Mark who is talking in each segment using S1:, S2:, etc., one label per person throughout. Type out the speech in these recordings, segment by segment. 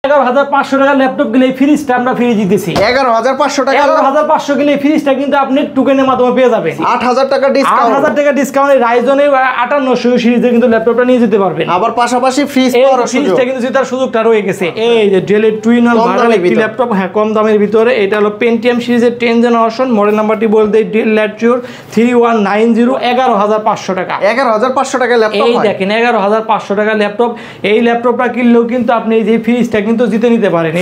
S1: 11,500 টাকা ল্যাপটপ গেলে ফ্রিজটা আমরা ফ্রি দিতেছি।
S2: 11,500 টাকা,
S1: 11,500 গেলে ফ্রিজটা কিন্তু আপনি টোকেনের মাধ্যমে পেয়ে যাবেন।
S2: 8,000 টাকা ডিসকাউন্ট,
S1: 8,000 টাকা ডিসকাউন্টে রাইজনে 5800 সিরিজের কিন্তু ল্যাপটপটা নিয়ে যেতে পারবেন।
S2: আবার পাশাপাশি ফ্রিজ পাওয়ার সুযোগ,
S1: ফ্রিজটা কিন্তু জেতার সুযোগটা রয়ে গেছে। এই যে ডেল টুইন অন ভার্চুয়াল একটি ল্যাপটপ, হ্যাঁ কম দামের ভিতরে। এটা হলো পেন্টিয়াম সিরিজের 10 জেনারেশন, মডেল নাম্বারটি বলতে ডেল ল্যাটিটিউড 3190, 11,500 টাকা।
S2: 11,500 টাকা ল্যাপটপ।
S1: এই দেখেন 11,500 টাকা ল্যাপটপ। এই ল্যাপটপটা কিনলেও কিন্তু আপনি এই যে ফ্রিজটা কিন্তু জিতে নিতে পারেন।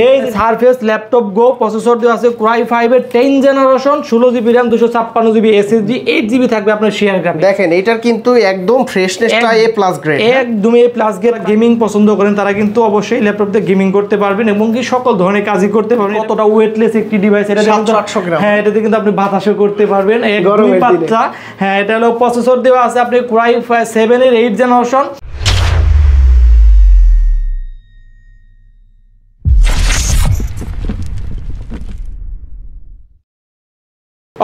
S1: এই যে সারফেস ল্যাপটপ গো প্রসেসর দেওয়া আছে Core i5 এর 10 generation, 16GB RAM, 256GB SSD, 8GB থাকবে আপনার শেয়ার গ্রাফিক্স।
S2: দেখেন এটার কিন্তু একদম ফ্রেশনেসটা A+ গ্রেড,
S1: একদম A+ গ্রেড। গেমিং পছন্দ করেন তারা কিন্তু অবশ্যই ল্যাপটপ দিয়ে গেমিং করতে পারবেন এবং কি সকল ধরনের কাজই করতে পারবেন। কতটা ওয়েটলেস একটি ডিভাইস, এটা
S2: 700 গ্রাম।
S1: হ্যাঁ এটাতে কিন্তু আপনি বাতাসও করতে পারবেন, একদমই পাতলা। হ্যাঁ এটা হলো প্রসেসর দেওয়া আছে আপনি Core i7 এর 8 generation.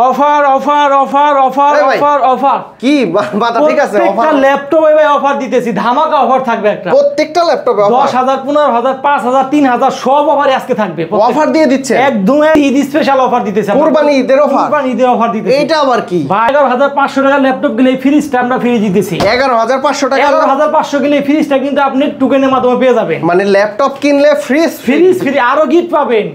S1: Offer offer offer offer offer offer
S2: কি বাতা, ঠিক আছে
S1: অফার ল্যাপটপে ভাই অফার দিতেছি, ধামাকা অফার থাকবে একটা।
S2: প্রত্যেকটা ল্যাপটপে
S1: 10,000 15,000 5,000 3,000 সব অফারে আজকে থাকবে।
S2: অফার দিয়ে দিচ্ছে
S1: একদম ঈদ স্পেশাল অফার দিতেছে,
S2: কুরবানি ঈদের অফার,
S1: কুরবানি ঈদের অফার দিতেছে।
S2: এইটা আবার কি?
S1: 11,500 টাকা ল্যাপটপ গেলে ফ্রিজটা আমরা ফ্রি দিতেছি।
S2: 11,500 টাকা,
S1: 11,500 গেলে ফ্রিজটা কিন্তু আপনি টোকেনের মাধ্যমে পেয়ে যাবেন।
S2: মানে ল্যাপটপ কিনলে ফ্রিজ
S1: ফ্রি, আরো গিফট পাবেন।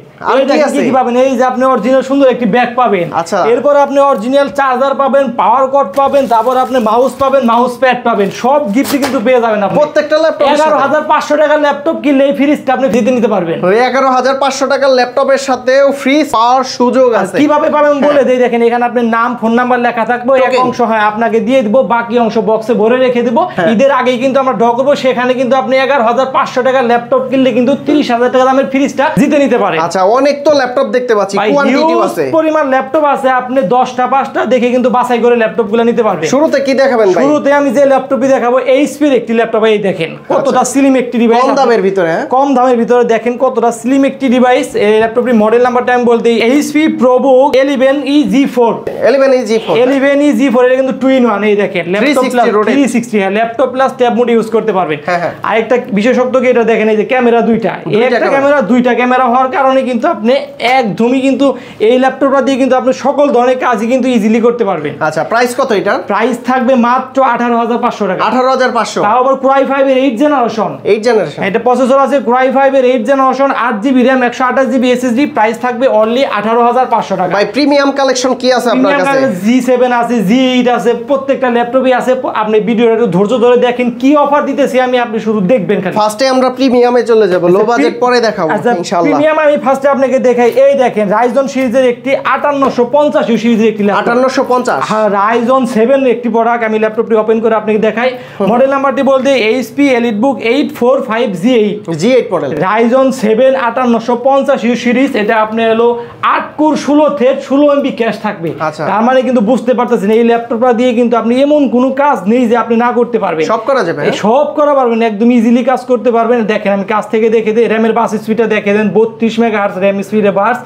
S1: কি পাবেন? এই যে আপনি অরিজিনাল সুন্দর একটি ব্যাগ পাবেন,
S2: আচ্ছা
S1: এরপর আপনি অরিজিনাল চার্জার পাবেন, পাওয়ার কর্ড পাবেন, তারপর আপনি মাউস পাবেন, মাউস প্যাড পাবেন, সব গিফট কিন্তু পেয়ে যাবেন আপনি
S2: প্রত্যেকটা ল্যাপটপ।
S1: 11,500 টাকা ল্যাপটপ কিনলে এই ফ্রিজটা আপনি জিতে নিতে পারবেন।
S2: ওই 11,500 টাকার ল্যাপটপের সাথেও ফ্রিজ পাওয়ার সুযোগ আছে।
S1: কিভাবে পাবেন বলে দেই, দেখেন এখানে আপনার নাম, ফোন নাম্বার লেখা থাকবে, এক অংশ হয় আপনাকে দিয়ে দিব, বাকি অংশ বক্সে ভরে রেখে দিব। ঈদের আগেই কিন্তু আমরা ড্র করব, সেখানে কিন্তু আপনি 11,500 টাকা ল্যাপটপ কিনলে কিন্তু 30,000 টাকা দামের ফ্রিজটা জিতে নিতে পারেন।
S2: আচ্ছা অনেক তো ল্যাপটপ দেখতে পাচ্ছি, কোয়ান্টিটি আছে,
S1: পরিমাণ ল্যাপটপ আছে, আপনি 10টা 5টা দেখে কিন্তু বাছাই করে ল্যাপটপগুলো নিতে পারবেন।
S2: শুরুতে কি দেখাবেন ভাই?
S1: শুরুতে আমি যে ল্যাপটপই দেখাবো এইচপি এর একটি ল্যাপটপ। এই দেখেন কতটা স্লিম একটি ডিভাইস,
S2: কম দামের ভিতরে।
S1: কম দামের ভিতরে দেখেন কতটা স্লিম একটি ডিভাইস। এই ল্যাপটপটির মডেল নাম্বারটা আমি বলতে এইচপি প্রোবুক 11EG4, 11EG4 এটা কিন্তু টুইন ওয়ান। এই দেখেন ল্যাপটপ 360, হ্যাঁ laptop plus tab mode use করতে পারবেন। আরেকটা বিশেষত্ব কি, এটা দেখেন এই যে ক্যামেরা দুইটা, একটা ক্যামেরা দুইটা ক্যামেরা হওয়ার কারণে কিন্তু আপনি একদমই কিন্তু এই ল্যাপটপটা দিয়ে কিন্তু আপনি সকল ধরনের কাজই কিন্তু ইজিলি করতে পারবেন।
S2: আচ্ছা প্রাইস কত এটা?
S1: প্রাইস থাকবে মাত্র 18,500 টাকা।
S2: 18,500,
S1: তাও আবার Core i5 এর 8 জেনারেশন। এটা প্রসেসর আছে Core i5 এর 8 generation, 8GB RAM, 128GB SSD। Price থাকবে অনলি 18,500 টাকা।
S2: ভাই প্রিমিয়াম কালেকশন কি আছে আপনার কাছে?
S1: G7 আছে, G8 আছে, প্রত্যেকটা ল্যাপটপই আছে। আপনি ভিডিওটা একটু ধৈর্য ধরে দেখেন কি অফার দিতেছি আমি, আপনি শুধু দেখবেন খালি।
S2: ফার্স্টে আমরা প্রিমিয়ামে চলে যাব, লো বাজেট পরে দেখাবো ইনশাআল্লাহ।
S1: প্রিমিয়াম আমি ফার্স্টে আপনাকে দেখাই। এই দেখেন রাইজন সিরিজের একটি 5850 সিরিজের একটি ল্যাপটপ, 5850, হ্যাঁ রাইজন 7 এর একটি প্রোডাক্ট। আমি ল্যাপটপটি ওপেন করে আপনাকে দেখাই। মডেল নাম্বারটি বলতে HP EliteBook 845G8 model, Ryzen 7 5850 series. এটা আপনার হলো 8 কোর 16 থ্রেড 16 MB ক্যাশ থাকবে। তার মানে কিন্তু বুঝতে পারতেছেন এই ল্যাপটপটা দিয়ে কিন্তু আপনি এমন কোনো কাজ নেই যে আপনি না করতে পারবেন,
S2: সব করা যাবে,
S1: সব করা পারবেন, একদম ইজিলি কাজ করতে পারবেন। দেখেন আমি কাজ থেকে দেখে দিই, র্যামের বাস স্পিডটা দেখে দেন 32 মেগাহার্টজ র্যাম স্পিডে বাস।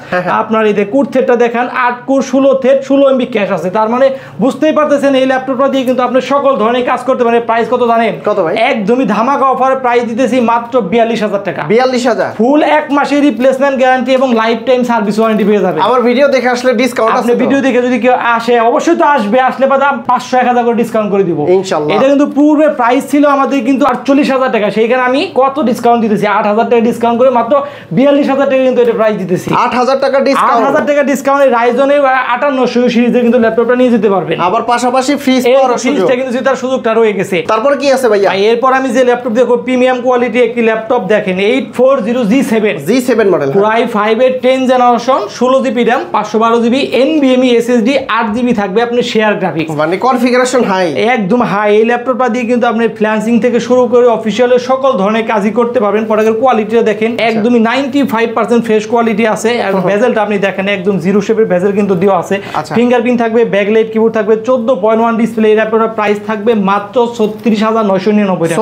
S1: আপনার এই যে কোর থ্রেডটা দেখেন 8 কোর 16 থ্রেড 16 MB ক্যাশ আছে। তার মানে বুঝতেই পারতেছেন এই ল্যাপটপটা দিয়ে কিন্তু আপনি সকল ধরনের কাজ করতে পারেন। প্রাইস কত জানেন? কত ভাই? একদমই ধামাকা অফার প্রাইস দিতেছি মাত্র 42,000 টাকা। 42,000, ফুল 1 মাসের রিপ্লেসমেন্ট গ্যারান্টি এবং লাইফ টাইম সার্ভিস ওয়ারেন্টি পেয়ে যাবেন।
S2: আমার ভিডিও দেখে আসলে ডিসকাউন্ট আছে? আপনি
S1: ভিডিও দেখে যদি কেউ আসে অবশ্যই তো আসবে, আসলে বাদা 500-1000 করে ডিসকাউন্ট করে দিব ইনশাআল্লাহ। এটা কিন্তু পূর্বে প্রাইস ছিল আমাদের কিন্তু 48,000 টাকা, সেইখানে আমি কত ডিসকাউন্ট দিতেছি 8,000 টাকা ডিসকাউন্ট করে মাত্র 42,000 টাকা কিন্তু এটা প্রাইস দিতেছি। 8,000 টাকা ডিসকাউন্ট, 8,000 টাকা ডিসকাউন্টে রাইজনে 5800 সিরিজের কিন্তু ল্যাপটপটা নিয়ে যেতে পারবেন। আবার পাশাপাশি ফ্রিজ পাওয়ার সুযোগ, ফ্রিজটা কিন্তু জেতার সুযোগটা রয়ে গেছে। তারপর কি আছে ভাইয়া? এরপর আমি যে ল্যাপটপ দেখো প্রিমিয়াম কোয়ালিটি একটি ল্যাপটপ দেখেন 840G7 মডেল, Core i5 এর 10 generation, 16GB RAM, 512GB NVMe SSD, 8GB থাকবে আপনি শেয়ার গ্রাফিক্স, মানে কনফিগারেশন হাই, একদম হাই। এই ল্যাপটপটা দিয়ে কিন্তু আপনি ফ্রিল্যান্সিং থেকে শুরু করে অফিশিয়ালের সকল ধরনের কাজই করতে পারবেন। প্রোডাক্টের কোয়ালিটিটা দেখেন একদমই 95% ফ্রেশ কোয়ালিটি আছে। বেজেলটা আপনি দেখেন একদম জিরো শেপের বেজেল কিন্তু দেওয়া আছে। ফিঙ্গারপ্রিন্ট থাকবে, ব্যাকলাইট কিবোর্ড থাকবে, 14.1 ডিসপ্লে। এর ল্যাপটপের প্রাইস থাকবে মাত্র 36,999 টাকা।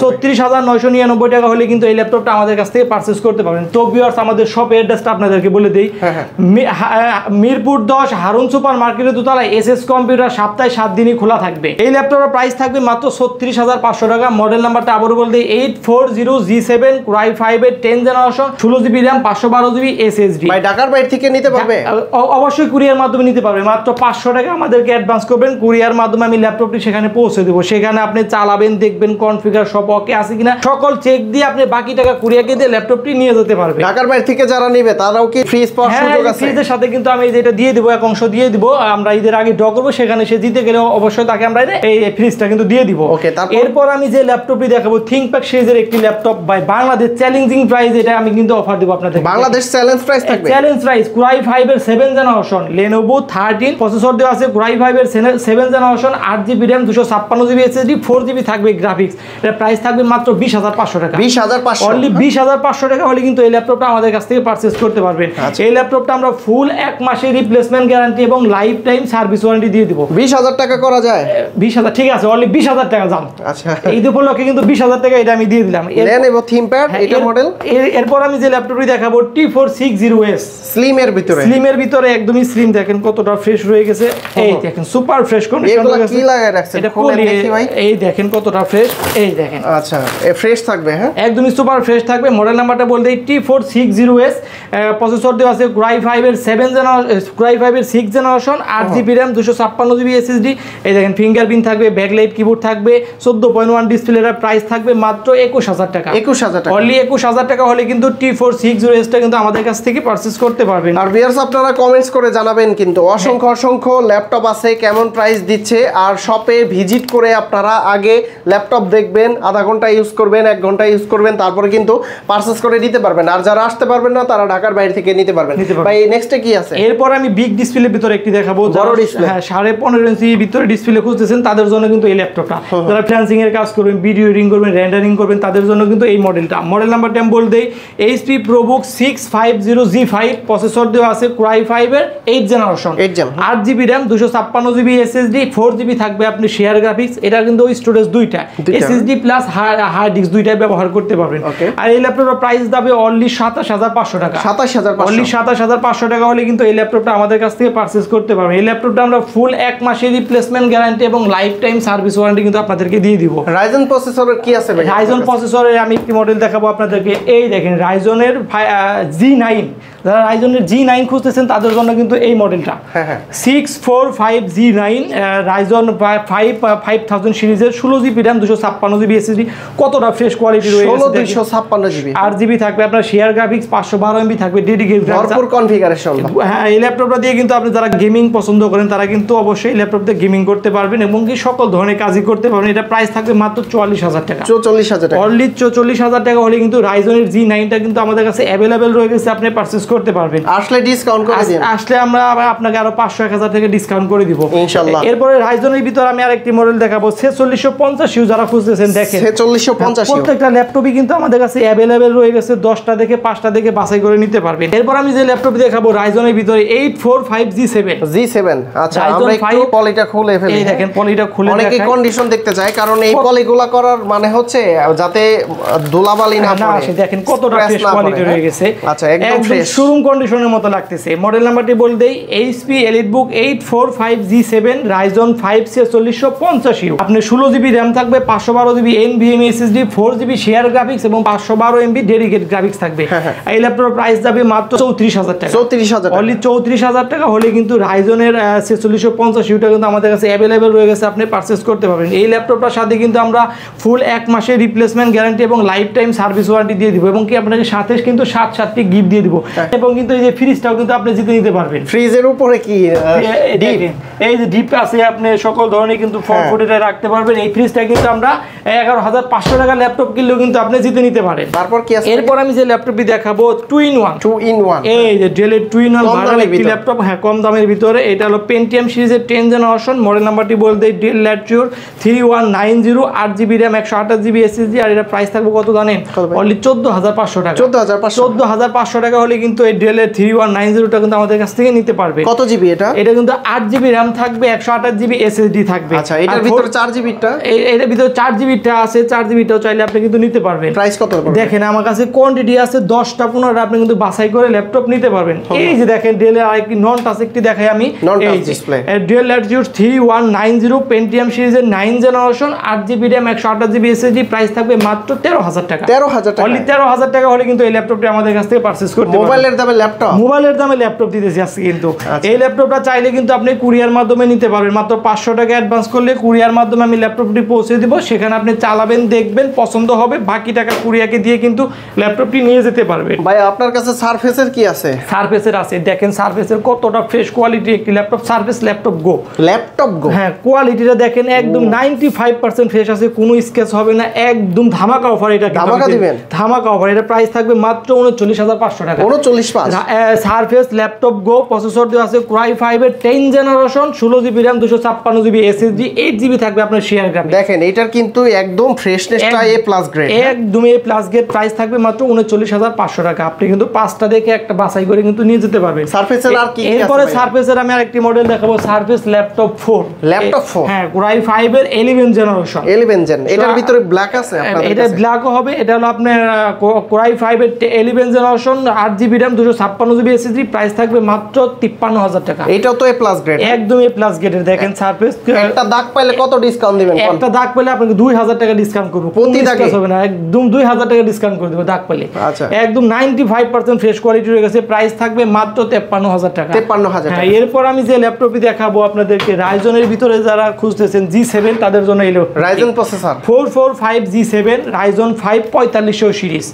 S1: 36,999 টাকা হলে কিন্তু এই ল্যাপটপটা আমাদের কাছ থেকে পারচেজ করতে পারবেন। তো ভিউয়ার্স, আমাদের শপের অ্যাড্রেসটা আপনাদেরকে বলে দেই। মিরপুর 10 হারুন সুপার মার্কেটের দোতলায় এসএস কম্পিউটার, সপ্তাহে 7 দিনই খোলা থাকবে। এই ল্যাপটপের প্রাইস থাকবে মাত্র 36,500 টাকা। মডেল নাম্বারটা আবারও বলে দিই 840G7 Core i5 এর 10 generation, 16GB RAM, 512GB SSD।
S2: ভাই ঢাকার বাইরে থেকে নিতে পারবে?
S1: অবশ্যই কুরিয়ার মাধ্যমে নিতে পারবে। মাত্র 500 টাকা আমাদেরকে অ্যাডভান্স করবেন, কুরিয়ার মাধ্যমে আমি ল্যাপটপটি সেখানে পৌঁছে দেবো। সেখানে আপনি চালাবেন, দেখবেন কনফিগার সব ওকে আছে কিনা, সকল চেক দিয়ে আপনি বাকি টাকা কুরিয়ারকে দিয়ে ল্যাপটপটি নিয়ে যেতে পারবে।
S2: ঢাকার বাইরে থেকে যারা নেবে তারাও কি ফ্রিজ পাওয়ার সুযোগ আছে?
S1: ফ্রিজের সাথে কিন্তু আমি যেটা দিয়ে দেবো, এক অংশ দিয়ে দিব। আমরা ঈদের আগে ড্র করবো, সেখানে সে জিতে গেলে অবশ্যই তাকে আমরা এই ফ্রিজটা কিন্তু দিয়ে দিব।
S2: ওকে,
S1: এরপর আমি যে ল্যাপটপটি দেখাবো ThinkPad সিরিজের একটি laptop by Bangladesh challenging price, এটা আমি কিন্তু অফার দেব আপনাদের।
S2: বাংলাদেশ চ্যালেঞ্জ প্রাইস থাকবে,
S1: চ্যালেঞ্জ প্রাইস Core i5 এর 7 জেনারেশন, Lenovo 13 প্রসেসর দেওয়া আছে। Core i5 এর 7 generation, 8GB RAM, 256GB SSD, 4GB থাকবে গ্রাফিক্স। এর প্রাইস থাকবে মাত্র 20,500 টাকা।
S2: 20,500
S1: অনলি 20,500 টাকা হলে কিন্তু এই ল্যাপটপটা আমাদের কাছ থেকে পারচেজ করতে পারবেন। এই ল্যাপটপটা আমরা ফুল 1 মাসের রিপ্লেসমেন্ট গ্যারান্টি এবং লাইফ টাইম সার্ভিস ওয়ারেন্টি দিয়ে দিব।
S2: 20,000 টাকা করা যায়?
S1: 20,000 ঠিক আছে, অনলি 20,000 টাকা দাম।
S2: আচ্ছা,
S1: এই উপলক্ষে কিন্তু 20,000 টাকা এটা আমি দিয়ে দিলাম।
S2: Lenovo ThinkPad এটা মডেল।
S1: এরপর আমি যে ল্যাপটপটি দেখাবো T460S
S2: স্লিম এর ভিতরে।
S1: স্লিমের ভিতরে একদমই স্লিম, দেখেন কতটা ফ্রেশ রয়ে গেছে। এই দেখেন সুপার ফ্রেশ কন্ডিশন।
S2: এগুলা কি লাগায় রাখছেন?
S1: এটা খুলে দেখি ভাই, এই দেখেন কতটা ফ্রেশ, এই দেখেন।
S2: আচ্ছা, ফ্রেশ থাকবে? হ্যাঁ,
S1: একদমই সুপার ফ্রেশ থাকবে। মডেল নাম্বারটা বলতে T460S, প্রসেসর দেওয়া আছে Core i5 এর 7 জেনারেশন, Core i5 এর 6 generation, 8GB RAM, 256GB SSD। এই দেখেন ফিঙ্গারপ্রিন্ট থাকবে, ব্যাকলাইট কিবোর্ড থাকবে, 14.1 ডিসপ্লে। এর প্রাইস থাকবে মাত্র 21,000 টাকা।
S2: 21,000 টাকা।
S1: অনলি 21,000 টাকা হলে কিন্তু T460S টা কিন্তু আমাদের কাছ থেকে পারচেজ করতে পারবেন।
S2: আর ভিউয়ার্স, আপনারা কমেন্টস করে জানাবেন কিন্তু অসংখ্য ল্যাপটপ আছে, কেমন প্রাইস দিচ্ছে। আর শপে ভিজিট করে আপনারা আগে ল্যাপটপ দেখবেন, আধা ঘন্টা ইউজ করবেন, 1 ঘন্টা ইউজ করবেন, তারপরে কিন্তু পারচেজ করে নিতে পারবেন। আর যারা আসতে পারবেন না তারা ঢাকার বাইরে থেকে নিতে পারবেন। ভাই নেক্সটে কি আছে?
S1: এরপর আমি বিগ ডিসপ্লের ভিতরে একটি দেখাবো,
S2: বড় ডিসপ্লে।
S1: হ্যাঁ, 15.5 ইঞ্চি ভিতরে ডিসপ্লে খুঁজতেছেন তাদের জন্য কিন্তু এই ল্যাপটপটা। যারা ফ্রিল্যান্সিং এর কাজ করবেন, ভিডিও এডিটিং করবেন, রেন্ডারিং করবেন, তাদের জন্য কিন্তু এই মডেলটা। মডেল নাম্বারটা আমি বলে দেই HP ProBook 650G5, প্রসেসর দেওয়া আছে Core i5 এর 8 generation, 8GB RAM, 256GB SSD, 4GB থাকবে আপনি শেয়ার গ্রাফিক্স। এটা কিন্তু ওই স্টোরেজ দুইটা, SSD প্লাস হার্ড ডিস্ক দুইটাই ব্যবহার করতে পারবেন। আর এই ল্যাপটপের প্রাইস দাবে অনলি 27,500 টাকা।
S2: 27,500,
S1: অনলি 27,500 টাকা হলে কিন্তু এই ল্যাপটপটা আমাদের কাছ থেকে পারচেজ করতে পারবেন। এই ল্যাপটপটা আমরা ফুল 1 মাসের রিপ্লেসমেন্ট গ্যারান্টি এবং লাইফ টাইম সার্ভিস ওয়ারেন্টি কিন্তু আপনাদেরকে দিয়ে দিব।
S2: রাইজন প্রসেসরের কি আছে ভাই?
S1: রাইজন প্রসেসরের আমি একটি মডেল দেখাবো আপনাদেরকে। এই দেখেন রাইজনের G9, যারা রাইজনের G9 খুঁজতেছেন তাদের জন্য কিন্তু এই মডেলটা। 645G9 রাইজন 5000 সিরিজের, 16GB RAM, 256GB SSD। কতটা ফ্রেশ কোয়ালিটি রয়েছে,
S2: 256GB,
S1: 8GB থাকবে আপনার শেয়ার গ্রাফিক্স, 512MB থাকবে ডেডিকেটেড
S2: ভরপুর কনফিগারেশন।
S1: হ্যাঁ, এই ল্যাপটপটা দিয়ে কিন্তু আপনি যারা গেমিং পছন্দ করেন তারা কিন্তু অবশ্যই এই ল্যাপটপ দিয়ে গেমিং করতে পারবেন এবং কি সকল ধরনের কাজই করতে পারবেন। এটা প্রাইস থাকবে মাত্র 44,000 টাকা।
S2: 44,000 টাকা।
S1: অনলি 44,000 টাকা হলে কিন্তু রাইজনের G9টা কিন্তু আমাদের কাছে অ্যাভেলেবেল রয়ে গেছে, আপনি পারচেজ করতে পারবেন।
S2: আসলে ডিসকাউন্ট করে দিন।
S1: আসলে আমরা আপনাকে আরো 500-1000 টাকা ডিসকাউন্ট করে দিব
S2: ইনশাআল্লাহ।
S1: এরপরে রাইজনের ভিতর আমি আরেকটি মডেল দেখাবো 4650 যারা খুঁজতেছেন দেখেন
S2: 4650
S1: প্রত্যেকটা ল্যাপটপই কিন্তু আমাদের কাছে অ্যাভেলেবেল রয়ে গেছে, 10টা থেকে 5টা থেকে বাছাই করে নিতে পারবেন। এরপর আমি যে ল্যাপটপ দেখাবো রাইজনের ভিতরে 845G7।
S2: আচ্ছা, আমরা একটু পলিটা খুলে ফেলি।
S1: এই দেখেন পলিটা খুলে দেখাই।
S2: অনেকে কন্ডিশন দেখতে চায়, কারণ এই পলিগুলা করার মানে হচ্ছে যাতে ধুলাবালি না পড়ে।
S1: দেখেন কতটা ফ্রেশ কোয়ালিটি রয়ে গেছে।
S2: আচ্ছা, একদম ফ্রেশ
S1: শোরুম কন্ডিশনের মতো লাগতেছে। মডেল নাম্বারটি বলে দেই HP EliteBook 845G7 Ryzen 5 4650। আপনি 16GB RAM থাকবে, 512GB NVMe SSD, 4GB share graphics এবং 512MB ডেডিকেটেড গ্রাফিক্স থাকবে। এই ল্যাপটপের প্রাইস যাবে মাত্র 34,000 টাকা।
S2: 34,000
S1: অনলি 34,000 টাকা হলে কিন্তু রাইজনের 4650 কিন্তু আমাদের কাছে অ্যাভেলেবেল রয়ে গেছে, আপনি পারচেজ করতে পারবেন। এই ল্যাপটপটার সাথে কিন্তু আমরা ফুল 1 মাসের রিপ্লেসমেন্ট গ্যারান্টি এবং লাইফ টাইম সার্ভিস ওয়ারেন্টি দিয়ে দিব এবং কি আপনাকে সাথে কিন্তু 7টি গিফট দিয়ে দিব এবং কিন্তু এই যে ফ্রিজটাও কিন্তু আপনি জিতে নিতে পারবেন।
S2: ফ্রিজের উপরে কি
S1: এই যে ডিপ আছে, আপনি সকল ধরনের কিন্তু ফরফুটে রাখতে পারবেন। এই ফ্রিজটা কিন্তু আমরা 11,500 টাকা ল্যাপটপ কিনলেও কিন্তু আপনি জিতে নিতে পারেন।
S2: তারপর কি আছে?
S1: এরপর আমি যে ল্যাপটপটি দেখাবো 2-in-1 এই যে ডেলের 2-in-1 ভালো একটি ল্যাপটপ, হ্যাঁ কম দামের ভিতরে। এটা হলো Pentium সিরিজের 10 জেনারেশন, মডেল নাম্বারটি বলতে Dell Latitude 3190 8GB RAM 128GB SSD। আর এটা প্রাইস থাকবে কত জানেন? অনলি 14,500 টাকা।
S2: 14,500
S1: 14,500 টাকা হলে কিন্তু এই ডেলের 3190টা কিন্তু আমাদের কাছ থেকে নিতে পারবে।
S2: কত জিবি এটা?
S1: এটা কিন্তু 8 জিবি RAM থাকবে, 128 জিবি SSD থাকবে।
S2: আচ্ছা, এটার ভিতরে 4 জিবিটা?
S1: এটার ভিতরে 4 জিবিটা আছে, 4 জিবিটাও চাইলে আপনি কিন্তু নিতে পারবেন।
S2: প্রাইস কত পড়বে? দেখেন
S1: আমার কাছে কোয়ান্টিটি আছে 10টা 15টা, আপনি কিন্তু বাছাই করে ল্যাপটপ নিতে পারবেন। এই যে দেখেন ডেলের আরেকটি নন টাচ একটি দেখাই আমি,
S2: এই ডিসপ্লে
S1: ডেল ল্যাটিটিউড 3190 পেন্টিয়াম সিরিজের 9 generation, 8 GB RAM 128 GB SSD, price থাকবে মাত্র 13,000 টাকা।
S2: 13,000 টাকা,
S1: অনলি 13,000 টাকা হলে কিন্তু এই ল্যাপটপটি আমাদের কাছ থেকে পারচেজ করতে পারবেন।
S2: মোবাইলের দামে ল্যাপটপ,
S1: মোবাইলের দামে ল্যাপটপ দিতেছি আজকে কিন্তু। এই ল্যাপটপটা চাইলে কিন্তু আপনি কুরিয়ার মাধ্যমে নিতে পারবেন। মাত্র 500 টাকা অ্যাডভান্স করলে কুরিয়ার মাধ্যমে আমি ল্যাপটপটি পৌঁছে দিব, সেখানে আপনি চালাবেন, দেখবেন, পছন্দ হবে, বাকি টাকা কুরিয়ারকে দিয়ে কিন্তু ল্যাপটপটি নিয়ে যেতে পারবেন।
S2: ভাই আপনার কাছে সারফেসের কি আছে?
S1: সারফেসের আছে, দেখেন সারফেসের কতটা ফ্রেশ কোয়ালিটি একটি ল্যাপটপ, সারফেস ল্যাপটপ গো।
S2: ল্যাপটপ গো,
S1: হ্যাঁ, কোয়ালিটিটা দেখেন একদম 95% ফ্রেশ আছে, কোনো স্ক্র্যাচ হবে না, একদম ধামাকা অফার। এটা
S2: ধামাকা দিবেন?
S1: ধামাকা অফার। এটা প্রাইস থাকবে মাত্র 39,500 টাকা।
S2: 39,500।
S1: সারফেস ল্যাপটপ গো, প্রসেসর দেওয়া আছে Core i5 এর 10 generation, 16 GB RAM 256 GB SSD, 8 GB থাকবে আপনার শেয়ার গ্রাফিক্স।
S2: দেখেন এটার কিন্তু একদম ফ্রেশনেসটা A+ গ্রেড,
S1: একদম A+ গ্রেড। প্রাইস থাকবে মাত্র 39,500 টাকা। আপনি কিন্তু 5টা দেখে একটা বাছাই করে কিন্তু নিয়ে যেতে পারবেন।
S2: সারফেসের আর কি কি আছে?
S1: এরপরে সারফেসের আমি আরেকটি মডেল দেখাবো, সারফেস ল্যাপটপ 4।
S2: ল্যাপটপ 4,
S1: হ্যাঁ, Core i5 এর 11 জেনারেশন।
S2: 11 জেন। এটার ভিতরে ব্ল্যাক আছে আপনাদের কাছে? এটা
S1: ব্ল্যাকও হবে। এটা হলো আপনার Core i5 এর 11 generation, 8 GB RAM 256 GB SSD, price থাকবে মাত্র 53,000 টাকা।
S2: এটাও তো A+ গ্রেড,
S1: একদম A+ গ্রেডের। দেখেন সারফেস,
S2: একটা দাগ পাইলে কত ডিসকাউন্ট দিবেন?
S1: একটা দাগ পেলে আপনাকে 2,000 টাকা ডিসকাউন্ট করব।
S2: প্রতি দাগে
S1: হবে না, একদম 2,000 টাকা ডিসকাউন্ট করে দেব দাগ পেলে।
S2: আচ্ছা,
S1: একদম 95% ফ্রেশ কোয়ালিটি রয়ে গেছে। প্রাইস থাকবে মাত্র 53,000 টাকা।
S2: 53,000 টাকা।
S1: এরপর আমি যে ল্যাপটপটি দেখাবো আপনাদেরকে, রাইজনের ভিতরে যারা খুঁজতেছেন G7 তাদের জন্য এলো
S2: Ryzen processor
S1: 445 G7 Ryzen 5 4500 series.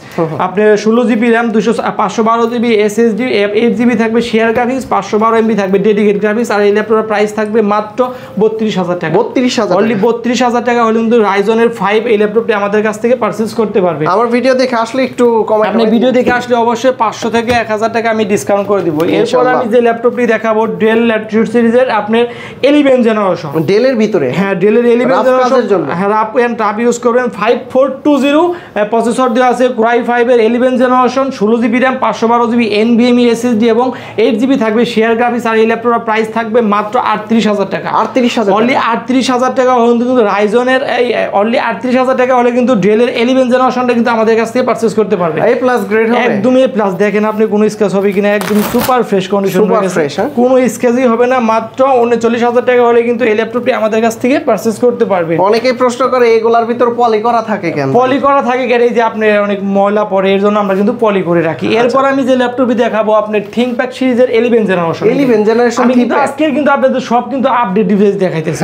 S1: আপনার 16 GB RAM 512 GB SSD, 8 GB থাকবে শেয়ার গ্রাফিক্স, 512 MB থাকবে ডেডিকেটেড গ্রাফিক্স। আর এই ল্যাপটপের প্রাইস থাকবে মাত্র 32,000 টাকা।
S2: 32,000,
S1: অনলি 32,000 টাকা হলে কিন্তু রাইজনের 5 এই ল্যাপটপটি আমাদের কাছ থেকে পারচেজ করতে পারবে।
S2: আমার ভিডিও দেখে আসলে একটু কমেন্ট,
S1: আপনি ভিডিও দেখে আসলে অবশ্যই 500 থেকে 1000 টাকা আমি ডিসকাউন্ট করে দিব। এরপর আমি যে ল্যাপটপটি দেখাবো ডেল ল্যাটিটিউড সিরিজের আপনার 11 জেনারেশন।
S2: ডেলের ভিতরে,
S1: হ্যাঁ, ডেলের 11 জেনারেশন, হ্যাঁ, রাফ এন্ড টাফ ইউজ করবেন। 5420 প্রসেসর দেওয়া আছে Core i5 এর 11 generation, 16 GB RAM 512 GB NVMe SSD এবং 8 জিবি থাকবে শেয়ার গ্রাফিক্স। আর এই ল্যাপটপের প্রাইস থাকবে মাত্র 38,000 টাকা।
S2: 38,000,
S1: অনলি 38,000 টাকা হলে কিন্তু রাইজনের এই অনলি 38,000 টাকা হলে কিন্তু ডেলের 11 জেনারেশনটা কিন্তু আমাদের কাছ থেকে পারচেজ করতে পারবে।
S2: A+ গ্রেড হবে,
S1: একদম A+। দেখেন আপনি কোনো স্ক্র্যাচ হবে কিনা, একদম super fresh condition
S2: super fresh,
S1: কোনো স্ক্র্যাচই হবে না। মাত্র 39,000 টাকা হলে কিন্তু এই ল্যাপটপটি আমাদের কাছ থেকে পারচেজ করতে পারবে।
S2: অনেকেই প্রশ্ন করে এগুলার ভিতর পলি করা থাকে কেন?
S1: পলি করা থাকে কেন? এই যে আপনি অনেক ময়লা পড়ে, এর জন্য আমরা কিন্তু পলি করে রাখি। এরপর আমি যে ল্যাপটপটি দেখাবো আপনার ThinkPad সিরিজের 11 জেনারেশন।
S2: 11 জেনারেশন
S1: আমি কিন্তু আজকে কিন্তু আপনাদের সব কিন্তু আপডেট ডিভাইস দেখাইতেছি।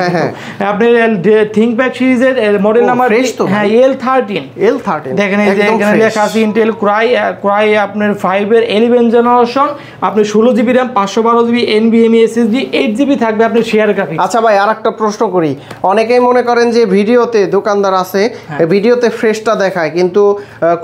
S1: আপনি ThinkPad সিরিজের মডেল নাম্বার, হ্যাঁ, L13। দেখেন এই যে এখানে লেখা আছে Intel Core আপনার 5 এর 11 জেনারেশন, আপনি 16 GB RAM 512 GB NVMe SSD, 8 GB থাকবে আপনার শেয়ার গ্রাফিক্স।
S2: আচ্ছা ভাই, আরেকটা প্রশ্ন করি। অনেকেই মনে করেন যে ভিডিওতে দোকানদার আছে, ভিডিওতে ফ্রেশটা দেখায়, কিন্তু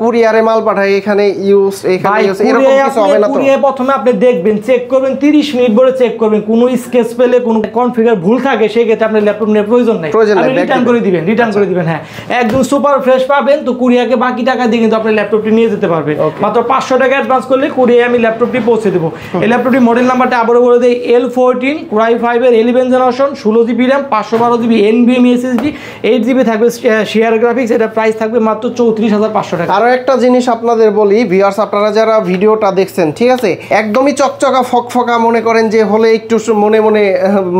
S2: কুরিয়ারে মাল পাঠায়, এখানে ইউজ এখানে ইউজ, এরকম কিছু হবে না তো?
S1: কুরিয়ারে প্রথমে আপনি দেখবেন, চেক করবেন, 30 মিনিট ধরে চেক করবেন। কোনো স্কেচ পেলে, কোনো কনফিগার ভুল থাকে, সেই ক্ষেত্রে আপনি ল্যাপটপ নেওয়ার প্রয়োজন নাই, আপনি রিটার্ন করে দিবেন। হ্যাঁ, একদম সুপার ফ্রেশ পাবেন। তো কুরিয়ারকে বাকি টাকা দিয়ে কিন্তু আপনি ল্যাপটপটি নিয়ে যেতে পারবেন। মাত্র 500 টাকা অ্যাডভান্স করলে কুরিয়ারে আমি ল্যাপটপটি পৌঁছে দেবো। এই ল্যাপটপটি মডেল নাম্বারটা আবারও বলে দেই, L14 Core i5 এর 11 generation, 16 GB RAM 512 GB NVMe SSD, 8 GB থাকবে শেয়ার গ্রাফিক্স। এটা প্রাইস থাকবে মাত্র 34,500 টাকা।
S2: আরো একটা জিনিস আপনাদের বলি ভিউয়ার্স, আপনারা যারা ভিডিওটা দেখছেন, ঠিক আছে, একদমই চকচকা ফকফকা মনে করেন যে হলে একটু মনে মনে,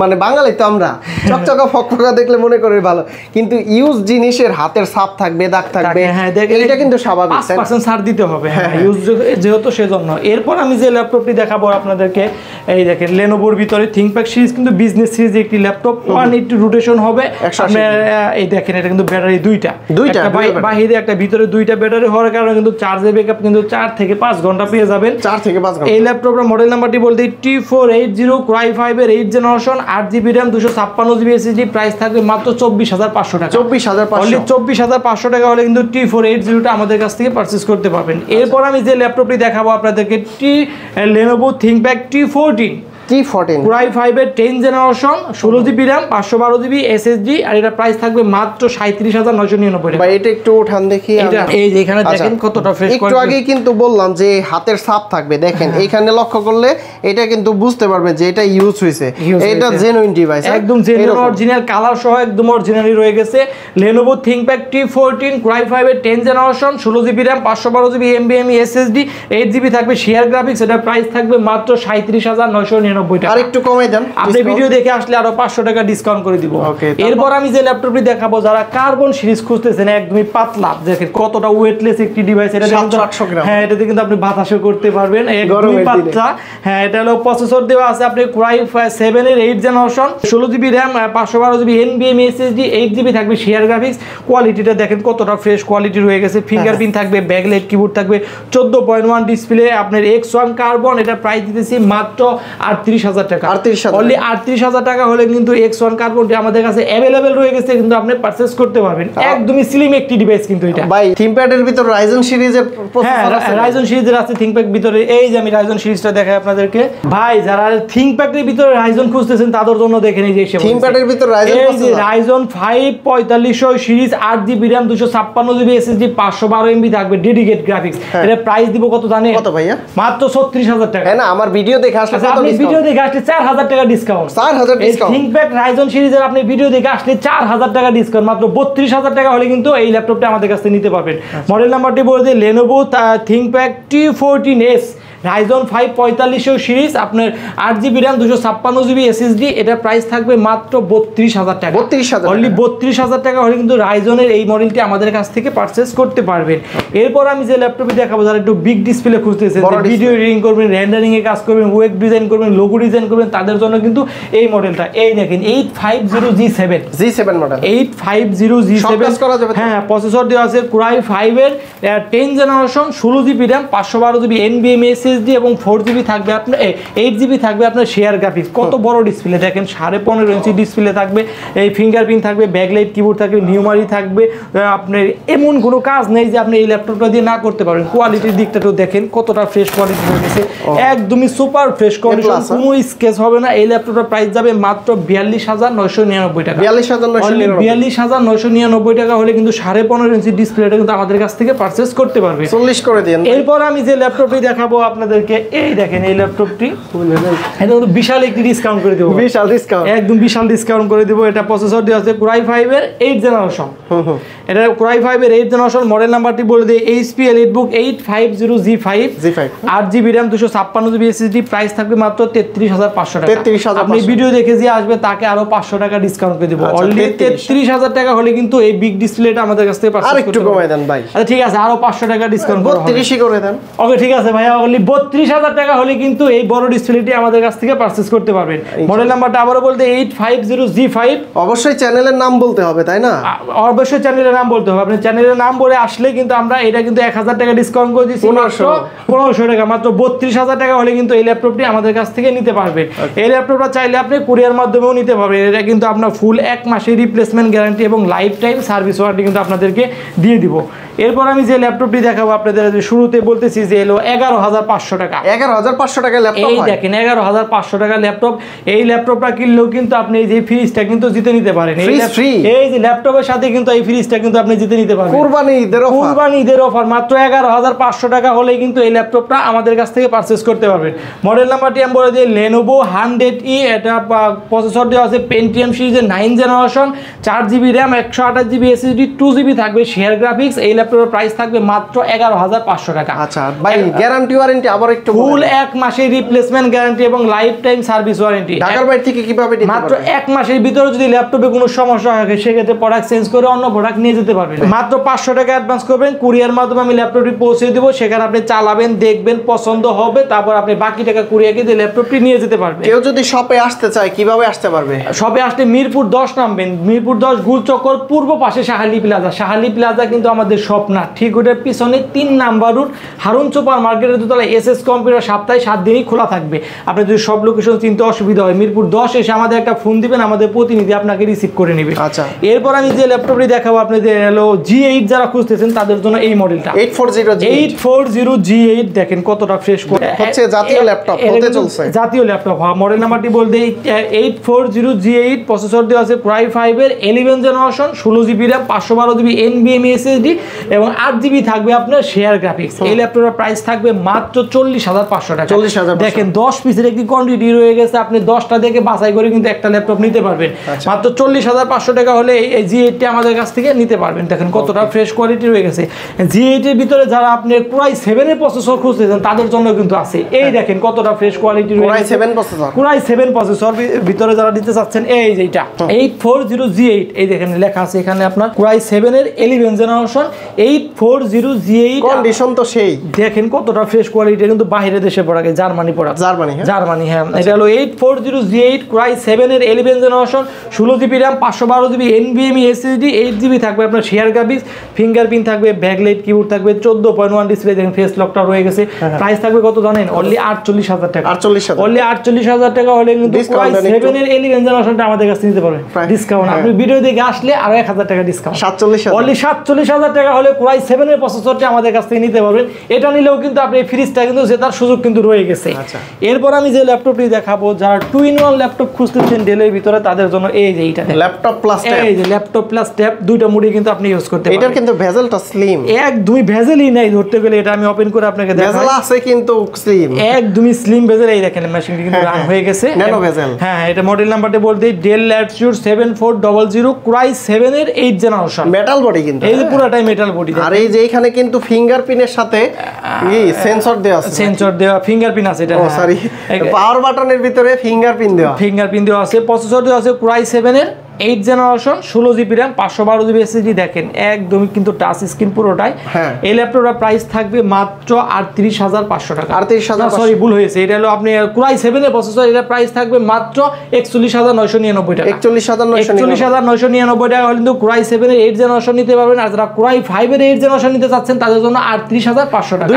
S2: মানে বাঙালি তো আমরা, চকচকা ফকফকা দেখলে মনে করে ভালো, কিন্তু ইউজ জিনিসের হাতের ছাপ থাকবে, দাগ থাকবে, এটা কিন্তু স্বাভাবিক।
S1: 5% ছাড় দিতে হবে, হ্যাঁ, ইউজ যেহেতু সেজন্য। এরপর আমি যে ল্যাপটপটি দেখাবো আপনাদেরকে, এই দেখেন লেনোভোর ভিতরে ThinkPad সিরিজ, কিন্তু বিজনেস সিরিজ একটি ল্যাপটপ, 180 রোটেশন হবে। এই দেখেন এটা কিন্তু ব্যাটারি দুইটা, বাহিরে একটা ভিতরে দুইটা ব্যাটারি হওয়ার কারণে কিন্তু চার্জের ব্যাকআপ কিন্তু 4 থেকে 5 ঘন্টা পেয়ে যাবেন।
S2: 4 থেকে 5 ঘন্টা।
S1: এই ল্যাপটপের মডেল নাম্বারটি বলতে T480 Core i5 এর 8 generation, 8 GB RAM 256 GB SSD, price থাকবে মাত্র 24,500 টাকা। 24,500 টাকা হলে কিন্তু T480 টা আমাদের কাছ থেকে পারচেজ করতে পারবেন। এরপর আমি যে ল্যাপটপটি দেখাবো আপনাদেরকে, Lenovo ThinkPad T14
S2: T14
S1: Core i5 এর 10 generation 16GB RAM 512GB SSD আর এটা প্রাইস থাকবে মাত্র 37999 টাকা।
S2: ভাই এটা একটু উঠান দেখি।
S1: এটা এই যে এখানে দেখেন কতটা ফ্রেশ
S2: একটু আগেই কিন্তু বললাম যে হাতের ছাপ থাকবে, দেখেন এখানে লক্ষ্য করলে এটা কিন্তু বুঝতে পারবেন যে এটা ইউজ হইছে, এটা জেনুইন ডিভাইস,
S1: একদম জেনুইন অরিজিনাল কালার সহ একদম অরিজিনালি রয়ে গেছে। Lenovo ThinkPad T14 Core i5 এর 10 generation 16GB RAM 512GB NVMe SSD 8GB থাকবে শেয়ার গ্রাফিক্স, এটা প্রাইস থাকবে মাত্র 37999 টাকা।
S2: আর একটু কমাই দেন,
S1: আপনি ভিডিও দেখে আসলে আরো 500 টাকা ডিসকাউন্ট করে দিব। এরপর আমি যে ল্যাপটপটি দেখাবো, যারা কার্বন সিরিজ খুঁজতেছেন একদমই পাতলা, দেখেন কতটা ওয়েটলেস একটি ডিভাইস, এটা
S2: 700 গ্রাম।
S1: হ্যাঁ এটাতে কিন্তু আপনি বাতাসও করতে পারবেন, একদমই পাতলা। হ্যাঁ এটা হলো প্রসেসর দেওয়া আছে আপনি Core i7 এর 8 generation 16GB RAM 512GB NVMe SSD 8GB থাকবে শেয়ার গ্রাফিক্স। কোয়ালিটিটা দেখেন কতটা ফ্রেশ কোয়ালিটি রয়ে গেছে, ফিঙ্গারপ্রিন্ট থাকবে, ব্যাকলাইট কিবোর্ড থাকবে, 14.1 ডিসপ্লে আপনার X1 কার্বন, এটা প্রাইস দিতেছি মাত্র 38000 টাকা। অনলি 38000 টাকা হলে কিন্তু X1 কার্বনটি আমাদের কাছে अवेलेबल রয়ে গেছে, কিন্তু আপনি পারচেজ করতে পারবেন। একদমই স্লিম একটি ডিভাইস কিন্তু এটা।
S2: ভাই ThinkPad এর ভিতর Ryzen সিরিজের প্রসেসর আছে,
S1: Ryzen সিরিজের আছে ThinkPad ভিতরে। এই যে আমি Ryzen সিরিজটা দেখাই আপনাদেরকে। ভাই যারা ThinkPad এর ভিতরে Ryzen খুঁজতেছেন তাদের জন্য দেখেন এই যে
S2: ThinkPad এর ভিতর Ryzen processor,
S1: Ryzen 5 4500 series 8GB RAM 256GB SSD 512MB থাকবে ডেডিকেটেড গ্রাফিক্স। এর প্রাইস দিব কত জানেন?
S2: কত ভাইয়া?
S1: মাত্র 36000 টাকা।
S2: হ্যাঁ না, আমার ভিডিও দেখে আসলে কত
S1: আপনি
S2: ডিসকাউন্ট?
S1: ভিডিও দেখে আসলে 4000 টাকা ডিসকাউন্ট।
S2: 4000 ডিসকাউন্ট।
S1: ThinkPad Ryzen সিরিজের আপনি ভিডিও দেখে আসলে 4000 টাকা ডিসকাউন্ট। মাত্র 32000 টাকা হলে কিন্তু এই ল্যাপটপটা আমাদের কাছ থেকে নিতে পারবেন। মডেল নাম্বারটি বলে দিই, Lenovo ThinkPad T14s Ryzen 5 4500 series আপনার 8GB RAM 256GB SSD, এটা প্রাইস থাকবে মাত্র 32000 টাকা।
S2: 32000
S1: অনলি 32000 টাকা হলে কিন্তু রাইজনের এই মডেলটি আমাদের কাছ থেকে পারচেজ করতে পারবেন। এরপর আমি যে ল্যাপটপটি দেখাবো, যারা একটু বিগ ডিসপ্লে খুঁজতেছেন, ভিডিও এডিটিং করবেন, রেন্ডারিং এ কাজ করবেন, ওয়েব ডিজাইন করবেন, লোগো ডিজাইন করবেন, তাদের জন্য কিন্তু এই মডেলটা। এই দেখেন 850G7
S2: মডেল,
S1: 850G7
S2: করা যাবে।
S1: হ্যাঁ প্রসেসর দেওয়া আছে Core i5 এর 10 generation 16GB RAM 512GB NVMe SSD এবং 4GB থাকবে আপনার 8GB থাকবে আপনার শেয়ার গ্রাফিক্স। কত বড় ডিসপ্লে দেখেন, 15.5 ইঞ্চি ডিসপ্লে থাকবে, এই ফিঙ্গারপ্রিন্ট থাকবে, ব্যাকলাইট কিবোর্ড থাকবে, নিউমারি থাকবে। আপনার এমন কোনো কাজ নেই যে আপনি এই ল্যাপটপটা দিয়ে না করতে পারবেন। কোয়ালিটির দিকটা তো দেখেন কতটা ফ্রেশ কোয়ালিটি হয়ে গেছে, একদমই সুপার ফ্রেশ কন্ডিশন, কোনো স্কেচ হবে না। এই ল্যাপটপটার প্রাইস যাবে মাত্র 42999 টাকা। 42999 টাকা হলে কিন্তু 15.5 ইঞ্চি ডিসপ্লেটা কিন্তু আমাদের কাছ থেকে পারচেজ করতে পারবে।
S2: 40 করে দেন।
S1: এরপর আমি যে ল্যাপটপটি দেখাবো আপনাদেরকে, এই দেখেন এই ল্যাপটপটি, এটা কিন্তু বিশাল একটি ডিসকাউন্ট করে দেবো,
S2: বিশাল ডিসকাউন্ট,
S1: একদম বিশাল ডিসকাউন্ট করে দেবো। এটা প্রসেসর দেওয়া আছে Core i5 এর 8 জেনারেশন, এটা Core i5 এর 8 জেনারেশন। মডেল নাম্বারটি বলে দিই, HP EliteBook 850G5 8GB RAM 256GB SSD, price থাকবে মাত্র 33500 টাকা। আপনি ভিডিও দেখে যে আসবে তাকে আরো 500 টাকা ডিসকাউন্ট করে দেবো। অলরেডি 33000 টাকা হলে কিন্তু এই বিগ ডিসপ্লেটা আমাদের কাছ থেকে পারচেজ করতে পারবেন।
S2: আরেকটু কমাই দেন ভাই।
S1: আচ্ছা ঠিক আছে, আরো 500 টাকা ডিসকাউন্ট
S2: 32 করে দেন।
S1: ওকে ঠিক আছে ভাইয়া, অনলি 32000 টাকা হলে কিন্তু এই বড় ডিসপ্লেটি আমাদের কাছ থেকে পারচেজ করতে পারবেন। মডেল নাম্বারটা আবারও বলতে 850G5।
S2: অবশ্যই চ্যানেলের নাম বলতে হবে তাই না?
S1: অবশ্যই চ্যানেলের নাম বলতে হবে। আপনি চ্যানেলের নাম বলে আসলে কিন্তু আমরা এটা কিন্তু 1000 টাকা ডিসকাউন্ট করে দিচ্ছি, 1500 টাকা। মাত্র 32000 টাকা হলে কিন্তু এই ল্যাপটপটি আমাদের কাছ থেকে নিতে পারবেন। এই ল্যাপটপটা চাইলে আপনি কুরিয়ার মাধ্যমেও নিতে পারবেন। এটা কিন্তু আপনার ফুল 1 মাসের রিপ্লেসমেন্ট গ্যারান্টি এবং লাইফ টাইম সার্ভিস ওয়ারেন্টি কিন্তু আপনাদেরকে দিয়ে দিব। এরপর আমি যে ল্যাপটপটি দেখাবো আপনাদের, শুরুতে বলতেছি যে এলো 11500 টাকা।
S2: 11500 টাকা ল্যাপটপ,
S1: এই দেখেন 11500 টাকা ল্যাপটপ। এই ল্যাপটপটা কিনলেও কিন্তু আপনি এই যে ফ্রিজটা কিন্তু জিতে নিতে পারেন। এই যে ল্যাপটপের সাথে কিন্তু এই ফ্রিজটা কিন্তু আপনি জিতে নিতে পারবেন। কুরবানি ঈদের অফার মাত্র 11500 টাকা হলেই কিন্তু এই ল্যাপটপটা আমাদের কাছ থেকে পারচেজ করতে পারবেন। মডেল নাম্বারটি আমি বলে দিই, Lenovo 100E, এটা প্রসেসর দেওয়া আছে Pentium সিরিজের 9 generation 4GB RAM 128GB SSD 2GB থাকবে শেয়ার গ্রাফিক্স। এই ল্যাপটপের প্রাইস থাকবে মাত্র 11500 টাকা।
S2: আচ্ছা ভাই, গ্যারান্টি ওয়ারেন্টি আবার একটু
S1: ফুল 1 মাসের রিপ্লেসমেন্ট গ্যারান্টি এবং লাইফ টাইম সার্ভিস ওয়ারেন্টি।
S2: ঢাকার বাইরে থেকে কিভাবে নিতে পারবেন?
S1: মাত্র 1 মাসের ভিতরে যদি ল্যাপটপে কোনো সমস্যা হয় সেক্ষেত্রে প্রোডাক্ট চেঞ্জ করে অন্য প্রোডাক্ট নিয়ে যেতে পারবেন। মাত্র 500 টাকা অ্যাডভান্স করবেন, কুরিয়ার মাধ্যমে আমি ল্যাপটপটি পৌঁছে দেবো। সেখানে আপনি চালাবেন, দেখবেন, পছন্দ হবে, তারপর আপনি বাকি টাকা কুরিয়ারকে দিয়ে ল্যাপটপটি নিয়ে যেতে পারবেন।
S2: কেউ যদি শপে আসতে চায় কিভাবে আসতে পারবে?
S1: শপে আসতে মিরপুর 10 নামবেন, মিরপুর 10 গুলচক্কর পূর্ব পাশে শাহালি প্লাজা। শাহালি প্লাজা কিন্তু আমাদের শপ না, ঠিক ওটার পিছনে 3 নাম্বার রুট হারুন সুপার মার্কেটের দোতলায় SS কম্পিউটার সপ্তাহে 7 দিনই খোলা থাকবে। আপনি যদি সব লোকেশন চিনতে অসুবিধা হয়, মিরপুর 10 এসে আমাদের একটা ফোন দিবেন, আমাদের প্রতিনিধি আপনাকে রিসিভ করে নেবে।
S2: আচ্ছা,
S1: এরপর আমি যে ল্যাপটপটি ল্যাপটপটি দেখাবো আপনাদের হলো G8 যারা খুঁজতেছেন তাদের জন্য এই মডেলটা 840G8 দেখেন কতটা ফ্রেশ
S2: হচ্ছে জাতীয় ল্যাপটপ হতে চলছে
S1: জাতীয় ল্যাপটপ হ্যাঁ মডেল নাম্বারটি বলতে 840G8 প্রসেসর দেওয়া আছে Core i5 এর 11 generation 16GB RAM 512GB NVMe SSD এবং 8GB থাকবে আপনার শেয়ার গ্রাফিক্স এই ল্যাপটপের প্রাইস থাকবে মাত্র 40,500 টাকা
S2: 40,000
S1: দেখেন 10 পিসের একটি কোয়ান্টিটি রয়ে গেছে আপনি 10টা দেখে বাছাই করে কিন্তু একটা ল্যাপটপ নিতে পারবেন মাত্র 40,500 টাকা হলে এই G8 টি আমাদের কাছ থেকে নিতে পারবেন দেখেন কতটা ফ্রেশ কোয়ালিটি রয়ে গেছে G8 এর ভিতরে যারা আপনি Core i7 এর প্রসেসর খুঁজতেছেন তাদের জন্য কিন্তু আছে এই দেখেন কতটা ফ্রেশ কোয়ালিটি রয়ে গেছে Core i7 প্রসেসর ভিতরে যারা নিতে চাচ্ছেন এই যে এটা 840G8 এই দেখেন লেখা আছে এখানে আপনার Core i7 এর 11 জেনারেশন 840G8
S2: কন্ডিশন তো সেই
S1: দেখেন কতটা ফ্রেশ কোয়ালিটি কিন্তু বাইরে দেশে পড়া গেছে জার্মানি হ্যাঁ এটা হলো 840G8 Core i7 এর 11 generation 16GB RAM 512GB NVMe SSD 8GB থাকবে আপনার শেয়ার গ্রাফিক্স ফিঙ্গারপ্রিন্ট থাকবে ব্যাকলাইট কিবোর্ড থাকবে 14.1 ডিসপ্লে দেখেন ফেস লকটা রয়ে গেছে প্রাইস থাকবে কত জানেন অনলি 48,000 টাকা অনলি 48,000 টাকা হলে কিন্তু Core i7 এর 11 জেনারেশনটা আমাদের কাছে নিতে পারবেন ডিসকাউন্ট আপনি ভিডিও দেখে আসলে আরো 1,000 টাকা ডিসকাউন্ট 47,000 অনলি 47,000 টাকা হলে Core i7 এর প্রসেসরটা আমাদের কাছ থেকে নিতে পারবেন এটা নিলেও কিন্তু আপনি ফ্রিজটা কিন্তু জেতার সুযোগ কিন্তু রয়ে গেছে এরপর আমি যে ল্যাপটপটি দেখাবো যারা 2-in-1 ল্যাপটপ খুঁজতেছেন ডেলের ভিতরে তাদের জন্য এই যে এইটা
S2: ল্যাপটপ প্লাস ট্যাব
S1: এই যে ল্যাপটপ প্লাস ট্যাব দুইটা মোডে কিন্তু আপনি ইউজ করতে পারবেন
S2: এটার কিন্তু ভেজেলটা স্লিম
S1: একদমই ভেজেলই নাই ধরতে গেলে এটা আমি ওপেন করে আপনাকে দেখাই
S2: ভেজেল আছে কিন্তু স্লিম
S1: একদমই স্লিম ভেজেল এই দেখেন মেশিনটি কিন্তু রান হয়ে গেছে
S2: ন্যানো ভেজেল
S1: হ্যাঁ এটা মডেল নাম্বারটা বলতে Dell Latitude 7400 Core i7 এর 8 জেনারেশন
S2: মেটাল বডি কিন্তু
S1: এই যে পুরোটাই মেটাল বডি
S2: আর এই যে এখানে কিন্তু ফিঙ্গারপ্রিন্টের সাথে এই সেন্সর দেওয়া আছে
S1: ফিঙ্গারপ্রিন্ট আছে এটা
S2: সরি পাওয়ার বাটনের ভিতরে ফিঙ্গারপ্রিন্ট দেওয়া
S1: আছে প্রসেসর দেওয়া আছে Core i7 এর 8 generation 16GB RAM 512GB SSD দেখেন একদমই কিন্তু টাচ স্ক্রিন পুরোটাই এই ল্যাপটপটার প্রাইস থাকবে মাত্র 38,500 টাকা
S2: 38,000
S1: সরি ভুল হয়েছে এটা হলো আপনি Core i7 এর প্রসেসর এটা প্রাইস থাকবে মাত্র 41,999 টাকা 41,999 টাকা হলে কিন্তু Core i7 এর 8 জেনারেশন নিতে পারবেন আর যারা Core i5 এর 8 জেনারেশন নিতে চাচ্ছেন তাদের জন্য 38,500 টাকা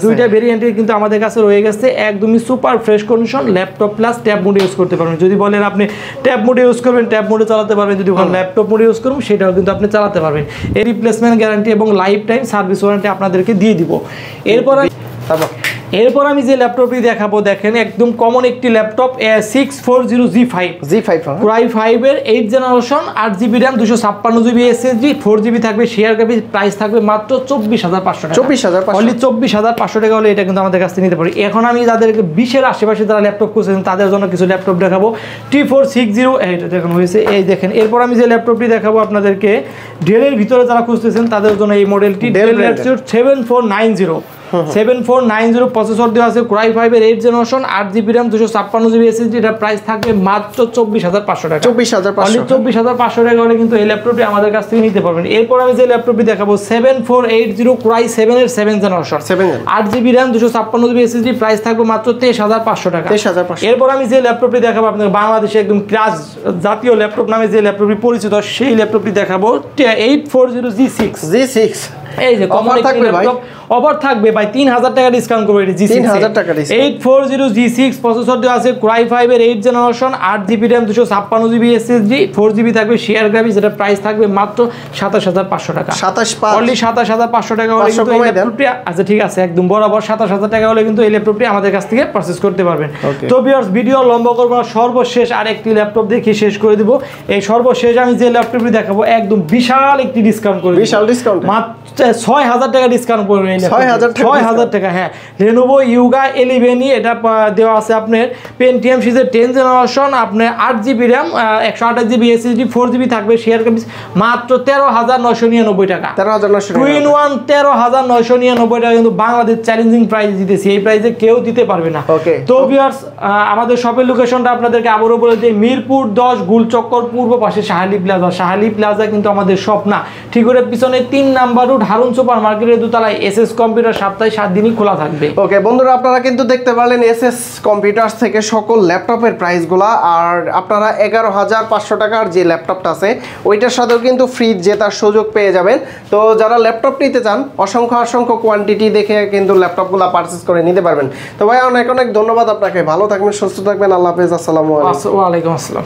S2: দুইটা ভেরিয়েন্টের
S1: কিন্তু আমাদের কাছে রয়ে গেছে একদমই super fresh condition laptop plus tab mode use করতে পারবেন যদি বলেন আপনি ট্যাব মোড ইউজ করবেন ট্যাব মোডে চালাতে পারবেন যদি ল্যাপটপ মোড ইউজ করুন সেটাও কিন্তু আপনি চালাতে পারবেন এর রিপ্লেসমেন্ট গ্যারান্টি এবং লাইফ টাইম সার্ভিস ওয়ারেন্টি আপনাদেরকে দিয়ে দিব এরপর আমি যে ল্যাপটপটি দেখাবো দেখেন একদম কমন একটি ল্যাপটপ 640G5 Core i5 এর 8 generation 8GB RAM 256GB SSD 4GB থাকবে শেয়ার গ্রাফিক্স প্রাইস থাকবে মাত্র 24,500 টাকা 24,500 টাকা হলে এটা কিন্তু আমাদের কাছ থেকে নিতে পারি এখন আমি যাদেরকে 20 এর আশেপাশে যারা ল্যাপটপ খুঁজছেন তাদের জন্য কিছু ল্যাপটপ দেখাবো T460 এটা দেখুন হয়েছে এই দেখেন এরপর আমি যে ল্যাপটপটি দেখাবো আপনাদেরকে ডেলের ভিতরে যারা খুঁজতেছেন তাদের জন্য এই মডেলটি Dell Latitude 7490 প্রসেসর দেওয়া আছে Core i5 এর 8 generation 8GB RAM 256GB SSD এটা প্রাইস থাকবে মাত্র 24,500 টাকা 24,500 টাকা হলে কিন্তু এই ল্যাপটপটি আমাদের কাছ থেকে নিতে পারবেন এরপর আমি যে ল্যাপটপটি দেখাবো 7480 Core i7 এর 7 generation 8GB RAM 256GB SSD price থাকবে মাত্র 23,500 টাকা এরপর আমি যে ল্যাপটপটি দেখাবো আপনাদের বাংলাদেশে একদম ক্রাশ জাতীয় ল্যাপটপ নামে যে ল্যাপটপটি পরিচিত সেই ল্যাপটপটি দেখাবো 840G6 এই যে কমন একটি ল্যাপটপ অফার থাকবে ভাই 3,000 টাকা ডিসকাউন্ট করবে এটা G6
S2: 3,000 টাকা ডিসকাউন্ট
S1: 840G6 প্রসেসর দেওয়া আছে Core i5 এর 8 generation 8GB RAM 256GB SSD 4GB থাকবে শেয়ার গ্রাফিক্স এটা প্রাইস থাকবে মাত্র 27,500 টাকা 27,500 অনলি 27,500 টাকা হলে কিন্তু এই ল্যাপটপটি আচ্ছা ঠিক আছে একদম বরাবর 27,000 টাকা হলে কিন্তু এই ল্যাপটপটি আমাদের কাছ থেকে পারচেজ করতে পারবেন তো ভিউয়ার্স ভিডিও লম্বা করব না সর্বশেষ আরেকটি ল্যাপটপ দেখি শেষ করে দিব এই সর্বশেষ আমি যে ল্যাপটপটি দেখাবো একদম বিশাল একটি ডিসকাউন্ট করে
S2: বিশাল ডিসকাউন্ট
S1: মাত্র 6,000 টাকা ডিসকাউন্ট করবে 6,000 টাকা হ্যাঁ Lenovo Yuga 11 এটা দেওয়া আছে আপনার Pentium সিরিজের 10 জেনারেশন আপনার 8GB RAM 128GB SSD 4GB থাকবে শেয়ার গ্রাফিক্স মাত্র 13,999 টাকা 13,999 13,999 টাকা কিন্তু বাংলাদেশ চ্যালেঞ্জিং প্রাইস দিতেছি এই প্রাইসে কেউ দিতে পারবে না তো ভিউয়ার্স আমাদের শপের লোকেশনটা আপনাদেরকে আবারও বলে দিই মিরপুর 10 গুলচক্কর পূর্ব পাশে শাহালি প্লাজা কিন্তু আমাদের শপ না ঠিক ওর পিছনে 3 নাম্বার রোড হারুন সুপার মার্কেটের দোতলায় এসএস কম্পিউটার সপ্তাহে 7 দিনই খোলা থাকবে
S2: ওকে বন্ধুরা আপনারা কিন্তু দেখতে পারলেন এসএস কম্পিউটারস থেকে সকল ল্যাপটপের প্রাইসগুলো আর আপনারা 11,500 টাকার যে ল্যাপটপটা আছে ওইটার সাথেও কিন্তু ফ্রি জেতার সুযোগ পেয়ে যাবেন তো যারা ল্যাপটপ নিতে চান অসংখ্য কোয়ান্টিটি দেখে কিন্তু ল্যাপটপগুলো পারচেজ করে নিতে পারবেন তো ভাই অনেক ধন্যবাদ আপনাকে ভালো থাকবেন সুস্থ থাকবেন আল্লাহ হাফেজ আসসালামু আলাইকুম।
S1: ওয়া আলাইকুম আসসালাম।